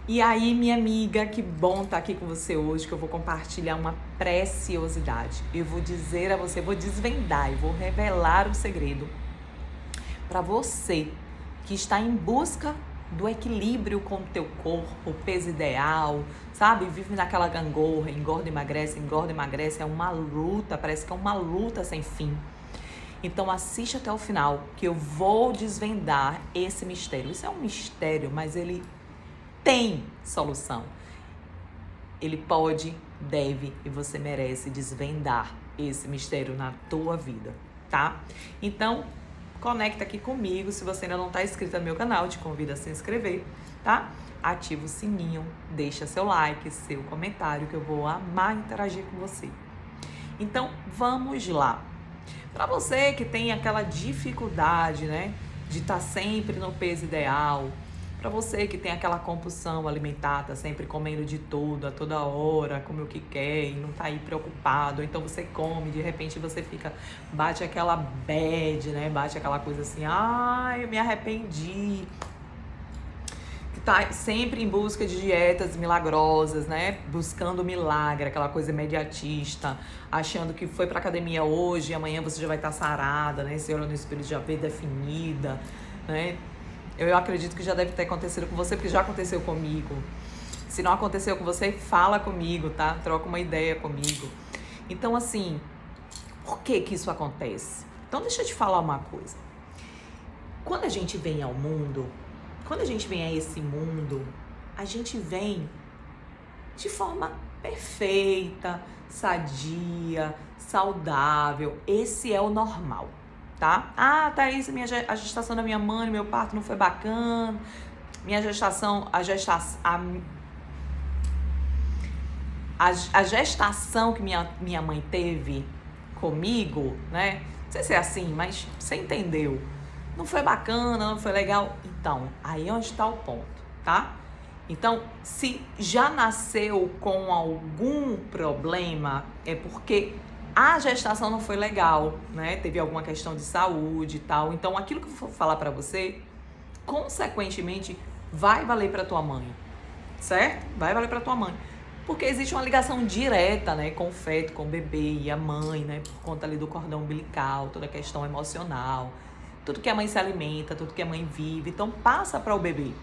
E aí, minha amiga, que bom estar aqui com você hoje, que eu vou compartilhar uma preciosidade. Eu vou dizer a você, vou desvendar e vou revelar o segredo para você que está em busca do equilíbrio com o teu corpo, peso ideal, sabe? Vive naquela gangorra, engorda, emagrece, é uma luta, parece que é uma luta sem fim. Então assiste até o final, que eu vou desvendar esse mistério. Isso é um mistério, mas ele tem solução. Ele pode, deve e você merece desvendar esse mistério na tua vida, tá? Então, conecta aqui comigo. Se você ainda não está inscrito no meu canal, te convido a se inscrever, tá? Ativa o sininho, deixa seu like, seu comentário, que eu vou amar interagir com você. Então, vamos lá. Para você que tem aquela dificuldade, né, de estar sempre no peso ideal, para você que tem aquela compulsão alimentar, tá sempre comendo de tudo, a toda hora, come o que quer e não tá aí preocupado, então você come, de repente você fica, bate aquela bad, né, bate aquela coisa assim, ai, eu me arrependi, que tá sempre em busca de dietas milagrosas, né, buscando milagre, aquela coisa imediatista, achando que foi pra academia hoje e amanhã você já vai estar sarada, né, você olha no espelho já vê definida, né. Eu acredito que já deve ter acontecido com você, porque já aconteceu comigo. Se não aconteceu com você, fala comigo, tá? Troca uma ideia comigo. Então, assim, por que que isso acontece? Então, deixa eu te falar uma coisa. Quando a gente vem ao mundo, quando a gente vem a esse mundo, a gente vem de forma perfeita, sadia, saudável. Esse é o normal. Tá? Ah, Thaís, a gestação da minha mãe, meu parto não foi bacana. Minha gestação, a gestação que minha mãe teve comigo, né? Não sei se é assim, mas você entendeu. Não foi bacana, não foi legal. Então, aí é onde está o ponto, tá? Então, se já nasceu com algum problema, é porque a gestação não foi legal, né? Teve alguma questão de saúde e tal. Então, aquilo que eu vou falar pra você, consequentemente, vai valer pra tua mãe, certo? Vai valer pra tua mãe. Porque existe uma ligação direta, né, com o feto, com o bebê e a mãe, né? Por conta ali do cordão umbilical, toda a questão emocional. Tudo que a mãe se alimenta, tudo que a mãe vive. Então, passa para o bebê.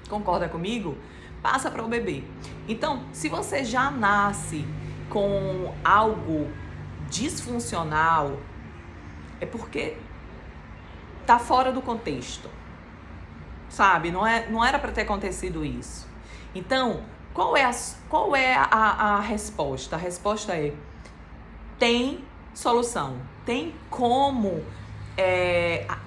Concorda comigo? Passa para o bebê. Então, se você já nasce com algo disfuncional, é porque tá fora do contexto, sabe? Não era para ter acontecido isso. Então, qual é a resposta? A resposta é: tem solução, tem como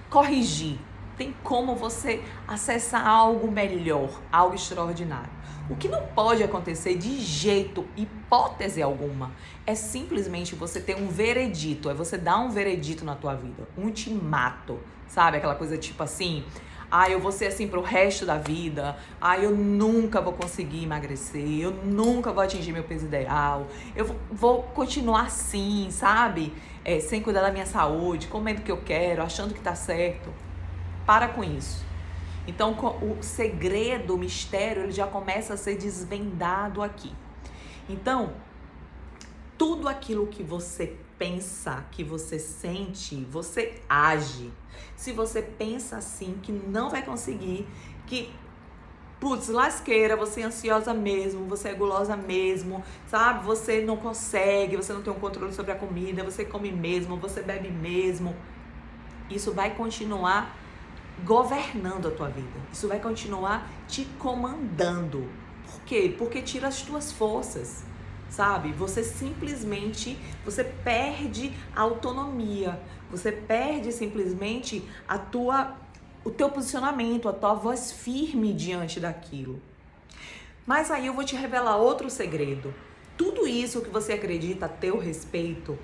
corrigir, tem como você acessar algo melhor, algo extraordinário. O que não pode acontecer de jeito, hipótese alguma, é simplesmente você ter um veredito, é você dar um veredito na tua vida, um ultimato, sabe? Aquela coisa tipo assim, eu vou ser assim pro resto da vida, eu nunca vou conseguir emagrecer, eu nunca vou atingir meu peso ideal, eu vou continuar assim, sabe? Sem cuidar da minha saúde, comendo o que eu quero, achando que tá certo. Para com isso. Então, o segredo, o mistério, ele já começa a ser desvendado aqui. Então, tudo aquilo que você pensa, que você sente, você age. Se você pensa assim, que não vai conseguir, que, putz, lasqueira, você é ansiosa mesmo, você é gulosa mesmo, sabe? Você não consegue, você não tem um controle sobre a comida, você come mesmo, você bebe mesmo. Isso vai continuar governando a tua vida. Isso vai continuar te comandando. Por quê? Porque tira as tuas forças, sabe? Você simplesmente, você perde a autonomia. Você perde simplesmente o teu posicionamento, a tua voz firme diante daquilo. Mas aí eu vou te revelar outro segredo. Tudo isso que você acredita a teu respeito,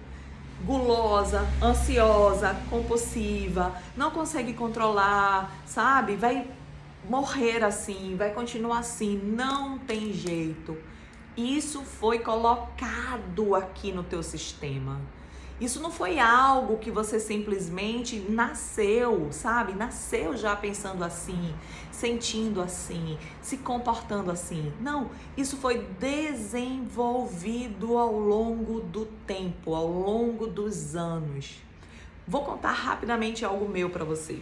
gulosa, ansiosa, compulsiva, não consegue controlar, sabe? Vai morrer assim, vai continuar assim, não tem jeito. Isso foi colocado aqui no teu sistema. Isso não foi algo que você simplesmente nasceu, sabe? Nasceu já pensando assim, sentindo assim, se comportando assim. Não, isso foi desenvolvido ao longo do tempo, ao longo dos anos. Vou contar rapidamente algo meu para você.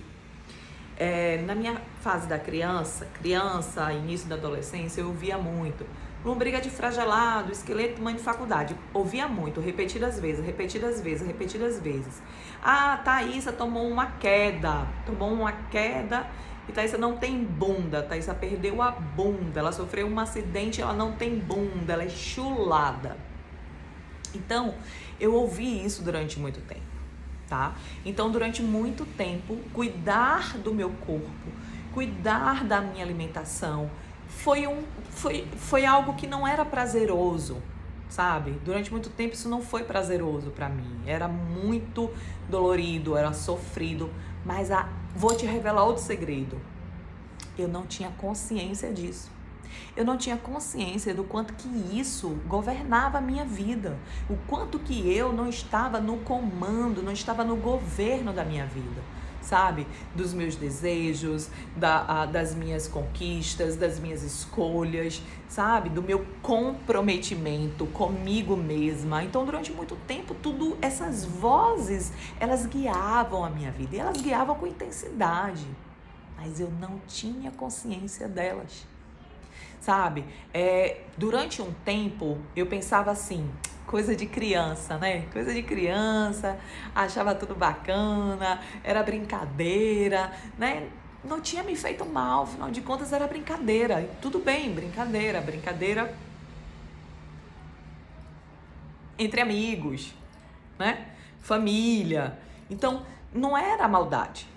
Na minha fase da criança, início da adolescência, eu ouvia muito lombriga de fragelado, esqueleto, mãe de faculdade. Ouvia muito, repetidas vezes. Ah, Thaísa tomou uma queda e Thaísa não tem bunda. Thaísa perdeu a bunda, ela sofreu um acidente, ela não tem bunda, ela é chulada. Então, eu ouvi isso durante muito tempo, tá? Então, durante muito tempo, cuidar do meu corpo, cuidar da minha alimentação, foi algo que não era prazeroso, sabe? Durante muito tempo isso não foi prazeroso pra mim. Era muito dolorido, era sofrido. Mas vou te revelar outro segredo. Eu não tinha consciência disso. Eu não tinha consciência do quanto que isso governava a minha vida. O quanto que eu não estava no comando, não estava no governo da minha vida. Sabe? Dos meus desejos, das minhas conquistas, das minhas escolhas, sabe? Do meu comprometimento comigo mesma. Então, durante muito tempo, essas vozes, elas guiavam a minha vida. E elas guiavam com intensidade. Mas eu não tinha consciência delas. Sabe? Durante um tempo, eu pensava assim, coisa de criança, né? Coisa de criança, achava tudo bacana, era brincadeira, né? Não tinha me feito mal, afinal de contas era brincadeira. E tudo bem, brincadeira entre amigos, né? Família. Então, não era maldade.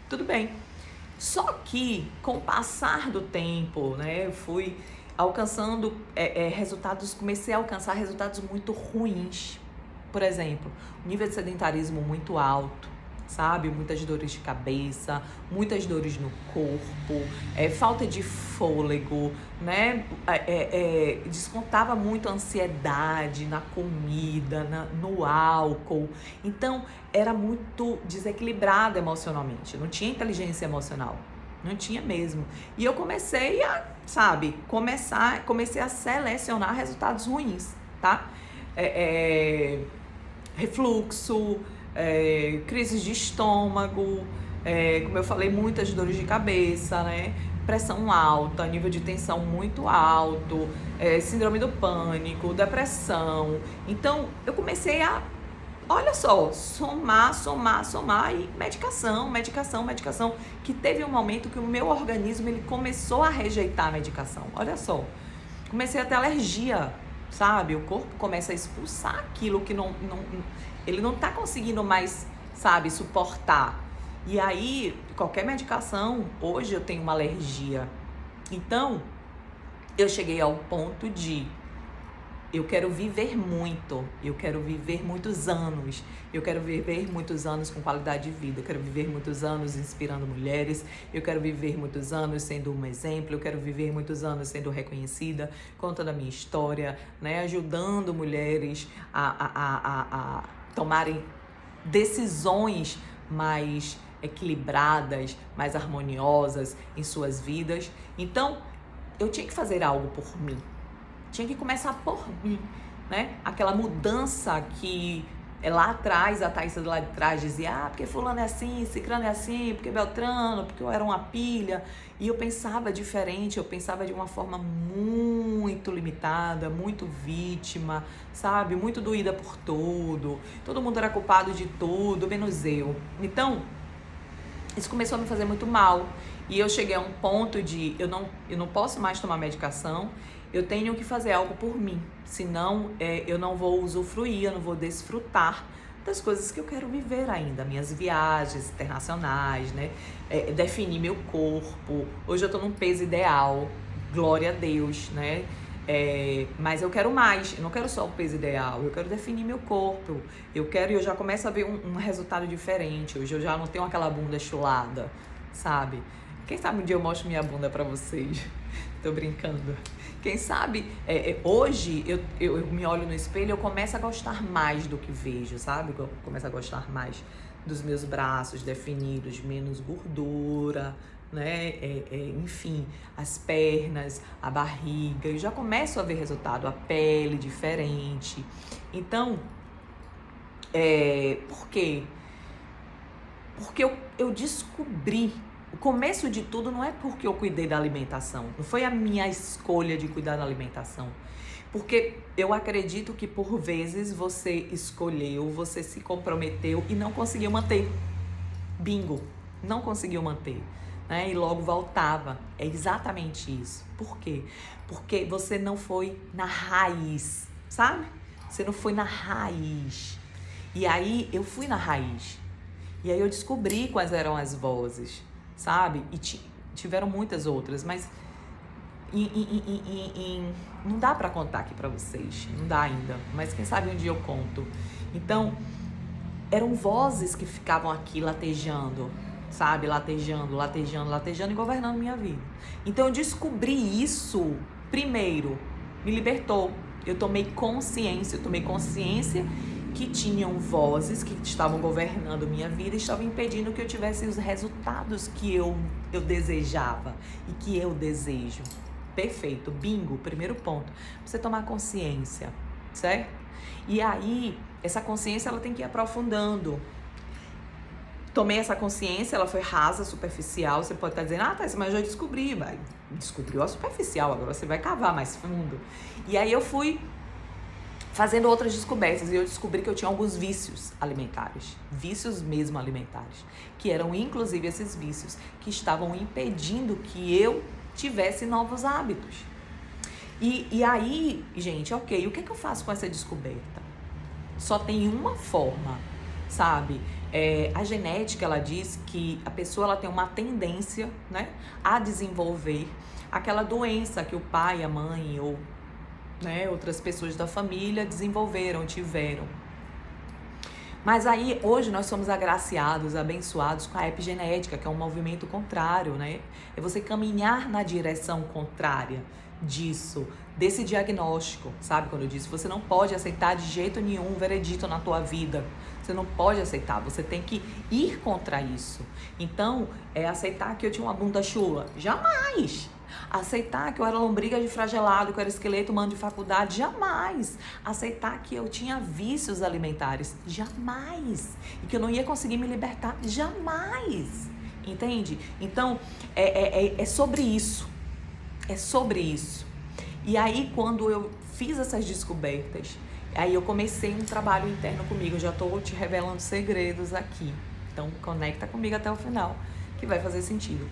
Tudo bem. Só que, com o passar do tempo, né, eu fui alcançando comecei a alcançar resultados muito ruins. Por exemplo, nível de sedentarismo muito alto, sabe? Muitas dores de cabeça, muitas dores no corpo, falta de fôlego, né? Descontava muito a ansiedade na comida, no álcool. Então, era muito desequilibrada emocionalmente, não tinha inteligência emocional. Não tinha mesmo. E eu comecei a selecionar resultados ruins, tá? Refluxo, crises de estômago, como eu falei, muitas dores de cabeça, né? Pressão alta, nível de tensão muito alto, síndrome do pânico, depressão. Então, eu comecei a, olha só, somar e medicação, que teve um momento que o meu organismo ele começou a rejeitar a medicação. Olha só, comecei a ter alergia, sabe? O corpo começa a expulsar aquilo que ele não tá conseguindo mais, sabe, suportar. E aí, qualquer medicação, hoje eu tenho uma alergia. Então, eu cheguei ao ponto de eu quero viver muito, eu quero viver muitos anos, eu quero viver muitos anos com qualidade de vida, eu quero viver muitos anos inspirando mulheres, eu quero viver muitos anos sendo um exemplo, eu quero viver muitos anos sendo reconhecida, contando a minha história, né, ajudando mulheres a tomarem decisões mais equilibradas, mais harmoniosas em suas vidas. Então, eu tinha que fazer algo por mim. Tinha que começar por mim, né? Aquela mudança que lá atrás, a Thaísa lá de trás dizia, porque fulano é assim, ciclano é assim, porque Beltrano, porque eu era uma pilha. E eu pensava diferente, eu pensava de uma forma muito limitada, muito vítima, sabe? Muito doída por tudo. Todo mundo era culpado de tudo, menos eu. Então, isso começou a me fazer muito mal. E eu cheguei a um ponto de, eu não posso mais tomar medicação, eu tenho que fazer algo por mim, senão eu não vou usufruir, eu não vou desfrutar das coisas que eu quero viver ainda, minhas viagens internacionais, né? Definir meu corpo. Hoje eu tô num peso ideal, glória a Deus, né? Mas eu quero mais, eu não quero só o peso ideal, eu quero definir meu corpo, eu já começo a ver um resultado diferente. Hoje eu já não tenho aquela bunda chulada, sabe? Quem sabe um dia eu mostro minha bunda pra vocês. Tô brincando. Quem sabe, hoje eu me olho no espelho e eu começo a gostar mais do que vejo, sabe? Eu começo a gostar mais dos meus braços definidos, menos gordura, né? Enfim, as pernas, a barriga. Eu já começo a ver resultado, a pele diferente. Então, por quê? Porque eu descobri. O começo de tudo não é porque eu cuidei da alimentação. Não foi a minha escolha de cuidar da alimentação. Porque eu acredito que por vezes você escolheu, você se comprometeu e não conseguiu manter. Bingo, não conseguiu manter, né? E logo voltava. É exatamente isso. Por quê? Porque você não foi na raiz, sabe? Você não foi na raiz. E aí eu fui na raiz. E aí eu descobri quais eram as vozes, sabe? E tiveram muitas outras, mas não dá pra contar aqui pra vocês, não dá ainda, mas quem sabe um dia eu conto. Então, eram vozes que ficavam aqui latejando, sabe? Latejando e governando minha vida. Então, eu descobri isso, primeiro, me libertou. Eu tomei consciência que tinham vozes que estavam governando minha vida e estavam impedindo que eu tivesse os resultados que eu desejava e que eu desejo. Perfeito, bingo, primeiro ponto. Você tomar consciência, certo? E aí, essa consciência ela tem que ir aprofundando. Tomei essa consciência, ela foi rasa, superficial. Você pode estar dizendo, Thais, mas eu já descobri. Mas descobriu a superficial, agora você vai cavar mais fundo. E aí eu fui fazendo outras descobertas e eu descobri que eu tinha alguns vícios alimentares, vícios mesmo alimentares, que eram inclusive esses vícios que estavam impedindo que eu tivesse novos hábitos. E aí, gente, ok, o que é que eu faço com essa descoberta? Só tem uma forma, sabe? A genética, ela diz que a pessoa ela tem uma tendência, né, a desenvolver aquela doença que o pai, a mãe ou, né, outras pessoas da família desenvolveram, tiveram. Mas aí, hoje, nós somos agraciados, abençoados com a epigenética, que é um movimento contrário, né? É você caminhar na direção contrária disso, desse diagnóstico, sabe? Quando eu disse, você não pode aceitar de jeito nenhum um veredito na tua vida. Você não pode aceitar, você tem que ir contra isso. Então, aceitar que eu tinha uma bunda chula? Jamais! Aceitar que eu era lombriga de fragelado, que eu era esqueleto humano de faculdade? Jamais! Aceitar que eu tinha vícios alimentares? Jamais! E que eu não ia conseguir me libertar? Jamais! Entende? Então, é sobre isso. É sobre isso. E aí, quando eu fiz essas descobertas, aí eu comecei um trabalho interno comigo. Eu já estou te revelando segredos aqui. Então, conecta comigo até o final, que vai fazer sentido.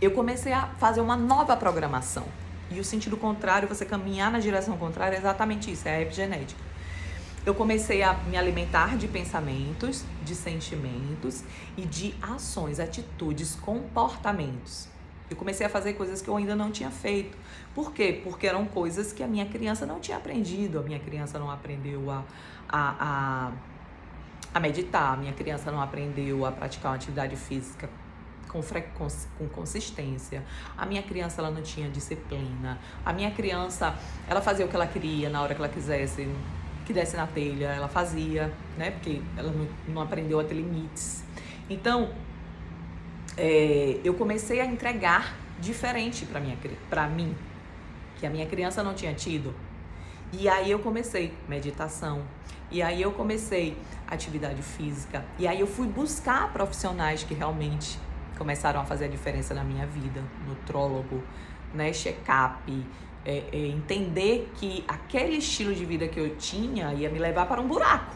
Eu comecei a fazer uma nova programação. E o sentido contrário, você caminhar na direção contrária, é exatamente isso, é a epigenética. Eu comecei a me alimentar de pensamentos, de sentimentos e de ações, atitudes, comportamentos. Eu comecei a fazer coisas que eu ainda não tinha feito. Por quê? Porque eram coisas que a minha criança não tinha aprendido. A minha criança não aprendeu a meditar. A minha criança não aprendeu a praticar uma atividade física com consistência. A minha criança, ela não tinha disciplina. A minha criança, ela fazia o que ela queria na hora que ela quisesse, que desse na telha, ela fazia, né? Porque ela não aprendeu a ter limites. Então, eu comecei a entregar diferente para mim, que a minha criança não tinha tido. E aí eu comecei meditação, e aí eu comecei atividade física, e aí eu fui buscar profissionais que realmente começaram a fazer a diferença na minha vida, nutrólogo, né, check-up, entender que aquele estilo de vida que eu tinha ia me levar para um buraco,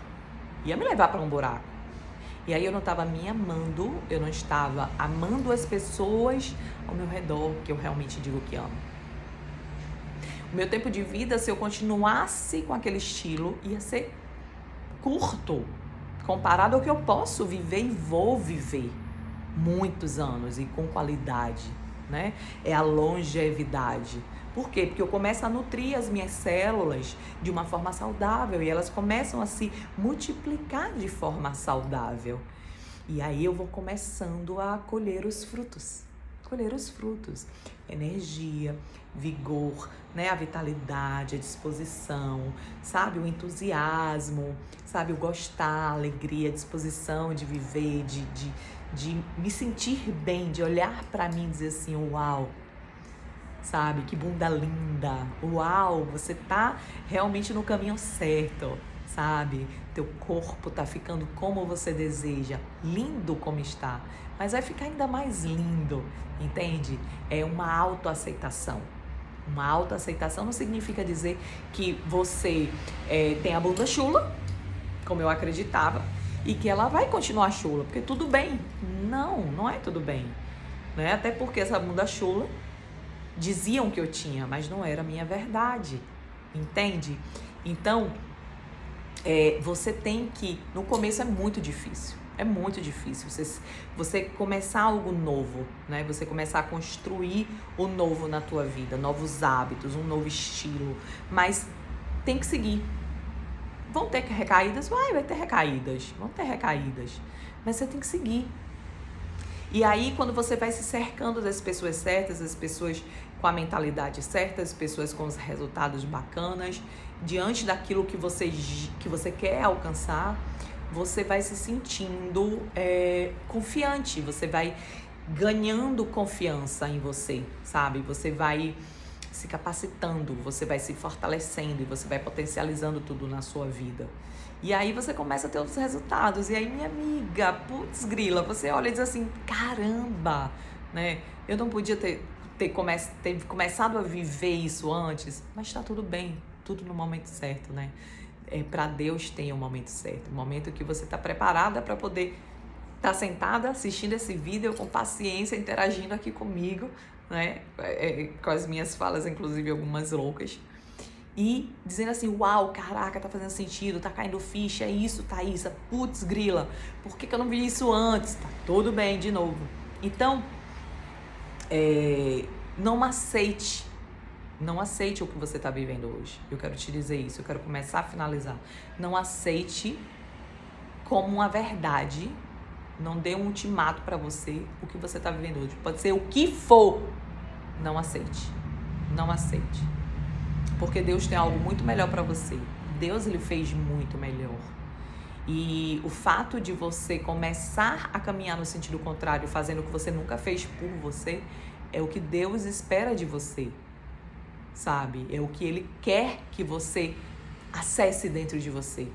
E aí eu não estava me amando, eu não estava amando as pessoas ao meu redor, que eu realmente digo que amo. O meu tempo de vida, se eu continuasse com aquele estilo, ia ser curto, comparado ao que eu posso viver e vou viver muitos anos e com qualidade, né? É a longevidade. Por quê? Porque eu começo a nutrir as minhas células de uma forma saudável e elas começam a se multiplicar de forma saudável. E aí eu vou começando a colher os frutos. Colher os frutos. Energia, vigor, né? A vitalidade, a disposição, sabe? O entusiasmo, sabe? O gostar, a alegria, a disposição de viver, de me sentir bem, de olhar pra mim e dizer assim, uau, sabe? Que bunda linda, uau, você tá realmente no caminho certo, sabe? Teu corpo tá ficando como você deseja, lindo como está, mas vai ficar ainda mais lindo, entende? É uma autoaceitação. Uma autoaceitação não significa dizer que você tem a bunda chula, como eu acreditava, e que ela vai continuar chula, porque tudo bem. Não, não é tudo bem, né? Até porque essa bunda chula diziam que eu tinha, mas não era a minha verdade, entende? Então, você tem que... No começo é muito difícil você começar algo novo, né? Você começar a construir o novo na tua vida, novos hábitos, um novo estilo, mas tem que seguir. Vão ter recaídas? Vai ter recaídas, vão ter recaídas, mas você tem que seguir. E aí, quando você vai se cercando das pessoas certas, das pessoas com a mentalidade certa, as pessoas com os resultados bacanas, diante daquilo que você quer alcançar, você vai se sentindo confiante, você vai ganhando confiança em você, sabe? Você vai se capacitando, você vai se fortalecendo e você vai potencializando tudo na sua vida. E aí você começa a ter os resultados. E aí, minha amiga, putz grila, você olha e diz assim, caramba, né? Eu não podia ter começado a viver isso antes, mas tá tudo bem, tudo no momento certo, né? Para Deus tem um momento certo, um momento que você tá preparada para poder estar sentada assistindo esse vídeo com paciência, interagindo aqui comigo, né? Com as minhas falas, inclusive algumas loucas. E dizendo assim, uau, caraca, tá fazendo sentido, tá caindo ficha, é isso, Thaísa, putz grila, por que eu não vi isso antes? Tá tudo bem, de novo. Então, não aceite o que você tá vivendo hoje. Eu quero te dizer isso, eu quero começar a finalizar. Não aceite como uma verdade, não dê um ultimato pra você o que você tá vivendo hoje. Pode ser o que for, não aceite, não aceite. Porque Deus tem algo muito melhor para você. Deus, ele fez muito melhor. E o fato de você começar a caminhar no sentido contrário, fazendo o que você nunca fez por você, é o que Deus espera de você, sabe? É o que Ele quer que você acesse dentro de você.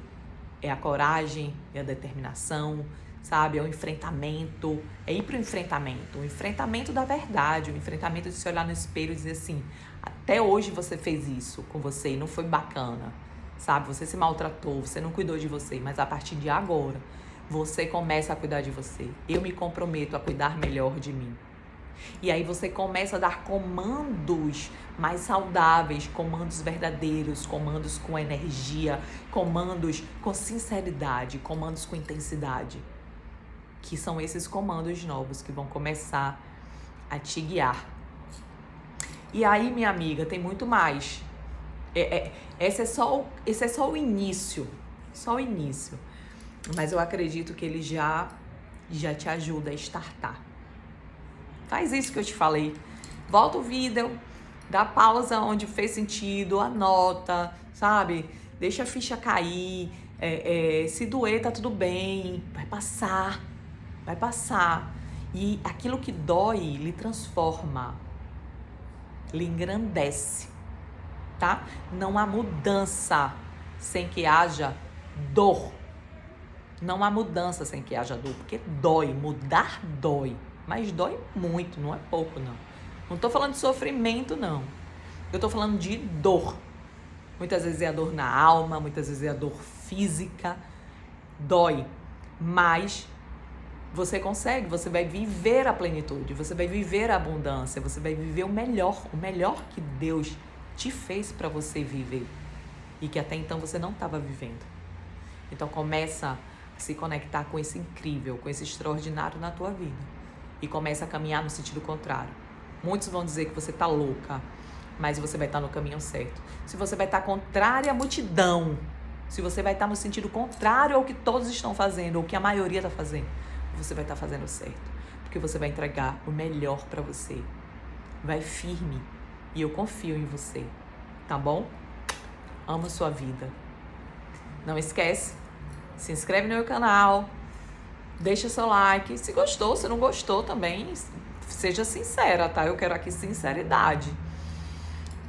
É a coragem, é a determinação, sabe? É o enfrentamento, é ir pro enfrentamento. O enfrentamento da verdade, o enfrentamento de se olhar no espelho e dizer assim, até hoje você fez isso com você e não foi bacana, sabe? Você se maltratou, você não cuidou de você, mas a partir de agora, você começa a cuidar de você. Eu me comprometo a cuidar melhor de mim. E aí você começa a dar comandos mais saudáveis, comandos verdadeiros, comandos com energia, comandos com sinceridade, comandos com intensidade. Que são esses comandos novos que vão começar a te guiar. E aí, minha amiga, tem muito mais. Esse é só o início. Só o início. Mas eu acredito que ele já te ajuda a startar. Faz isso que eu te falei. Volta o vídeo, dá pausa onde fez sentido, anota, sabe? Deixa a ficha cair. Se doer, tá tudo bem. Vai passar. E aquilo que dói lhe transforma, lhe engrandece, tá? Não há mudança sem que haja dor. Não há mudança sem que haja dor, porque dói, mudar dói. Mas dói muito, não é pouco, não. Não tô falando de sofrimento, não. Eu tô falando de dor. Muitas vezes é a dor na alma, muitas vezes é a dor física. Dói, mas você consegue, você vai viver a plenitude, você vai viver a abundância, você vai viver o melhor que Deus te fez para você viver e que até então você não estava vivendo. Então começa a se conectar com esse incrível, com esse extraordinário na tua vida e começa a caminhar no sentido contrário. Muitos vão dizer que você tá louca, mas você vai estar no caminho certo. Se você vai estar contrária à multidão, se você vai estar no sentido contrário ao que todos estão fazendo, ou que a maioria está fazendo, você vai estar fazendo certo. Porque você vai entregar o melhor pra você. Vai firme. E eu confio em você. Tá bom? Amo sua vida. Não esquece, se inscreve no meu canal. Deixa seu like. Se gostou, se não gostou também, seja sincera, tá? Eu quero aqui sinceridade.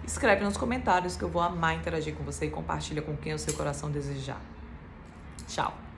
Escreve nos comentários que eu vou amar interagir com você e compartilha com quem o seu coração desejar. Tchau!